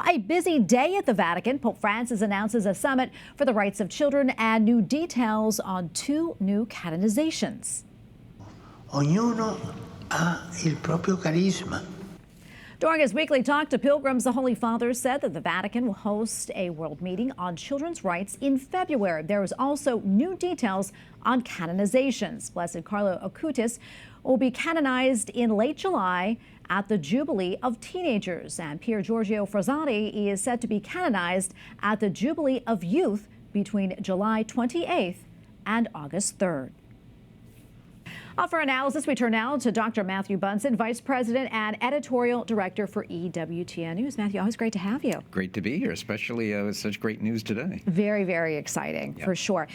A busy day at the Vatican. Pope Francis announces a summit for the rights of children and new details on 2 new canonizations. Ognuno ha il proprio carisma. During his weekly talk to pilgrims, the Holy Father said that the Vatican will host a world meeting on children's rights in February. There is also new details on canonizations. Blessed Carlo Acutis will be canonized in late July at the Jubilee of Teenagers, and Pier Giorgio Frassati is set to be canonized at the Jubilee of Youth between July 28th and August 3rd. For analysis, we turn now to Dr. Matthew Bunson, Vice President and Editorial Director for EWTN News. Matthew, always great to have you. Great to be here, especially with such great news today. Very, very exciting, for sure.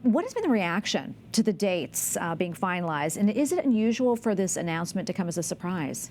What has been the reaction to the dates being finalized, and is it unusual for this announcement to come as a surprise?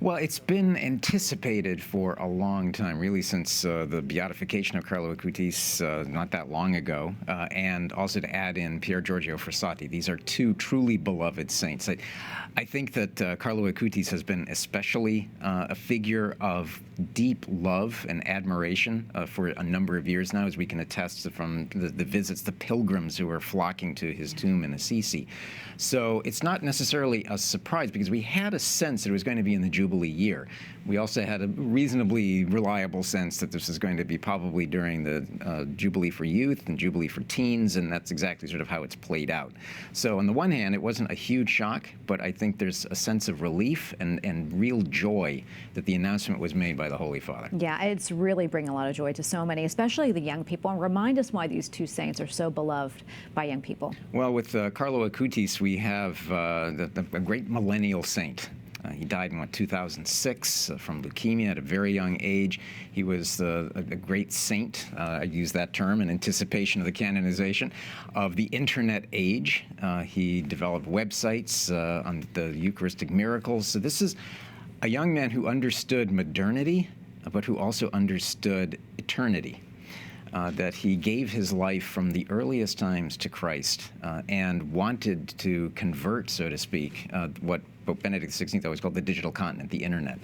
Well, it's been anticipated for a long time, really since the beatification of Carlo Acutis not that long ago, and also to add in Pier Giorgio Frassati. These are 2 truly beloved saints. I think that Carlo Acutis has been especially a figure of deep love and admiration for a number of years now, as we can attest from the visits, the pilgrims who are flocking to his tomb in Assisi. So it's not necessarily a surprise, because we had a sense that it was going to be in the Jubilee year. We also had a reasonably reliable sense that this is going to be probably during the Jubilee for Youth and Jubilee for Teens, and that's exactly sort of how it's played out. So on the one hand, it wasn't a huge shock, but I think there's a sense of relief and real joy that the announcement was made by the Holy Father. Yeah, it's really bringing a lot of joy to so many, especially the young people. And remind us why these 2 saints are so beloved by young people. Well, with Carlo Acutis, we have a great millennial saint. He died in 2006 from leukemia at a very young age. He was a great saint, I use that term in anticipation of the canonization, of the internet age. He developed websites on the Eucharistic miracles. So this is a young man who understood modernity, but who also understood eternity. That he gave his life from the earliest times to Christ and wanted to convert, so to speak, what Pope Benedict XVI always called the digital continent, the internet.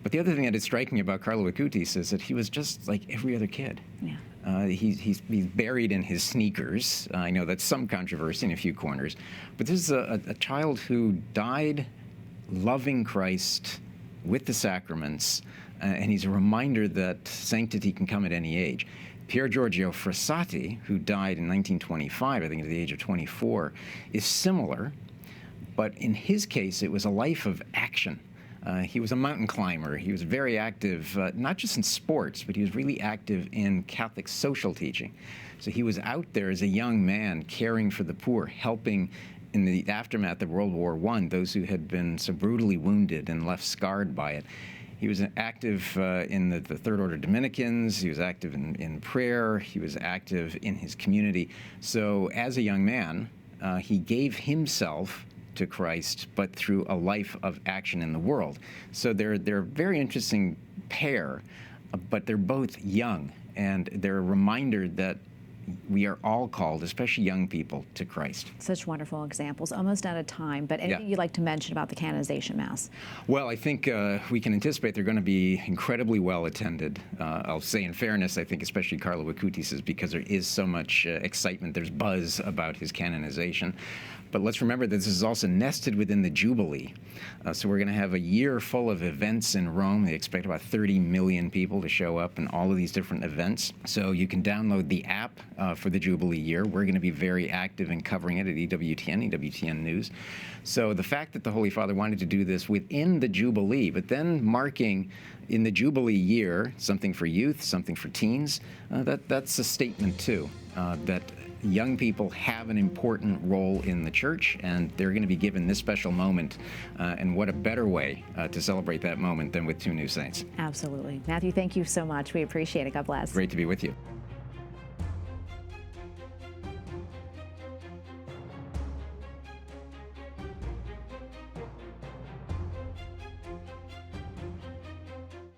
But the other thing that is striking about Carlo Acutis is that he was just like every other kid. Yeah. He's buried in his sneakers. I know that's some controversy in a few corners. But this is a child who died loving Christ with the sacraments, and he's a reminder that sanctity can come at any age. Pier Giorgio Frassati, who died in 1925, I think at the age of 24, is similar, but in his case, it was a life of action. He was a mountain climber. He was very active, not just in sports, but he was really active in Catholic social teaching. So he was out there as a young man, caring for the poor, helping in the aftermath of World War I, those who had been so brutally wounded and left scarred by it. He was active in the Third Order Dominicans. He was active in prayer. He was active in his community. So as a young man, he gave himself to Christ, but through a life of action in the world. So they're a very interesting pair, but they're both young, and they're a reminder that we are all called, especially young people, to Christ. Such wonderful examples. Almost out of time, but anything you'd like to mention about the Canonization Mass? Well, I think we can anticipate they're going to be incredibly well attended. I'll say in fairness, I think especially Carlo Acutis, because there is so much excitement, there's buzz about his canonization. But let's remember that this is also nested within the Jubilee. So we're going to have a year full of events in Rome. They expect about 30 million people to show up in all of these different events. So you can download the app for the Jubilee year. We're going to be very active in covering it at EWTN News. So the fact that the Holy Father wanted to do this within the Jubilee, but then marking in the Jubilee year something for youth, something for teens, that's a statement too, that young people have an important role in the church, and they're going to be given this special moment. And what a better way to celebrate that moment than with 2 new saints. Absolutely. Matthew, thank you so much. We appreciate it. God bless. Great to be with you.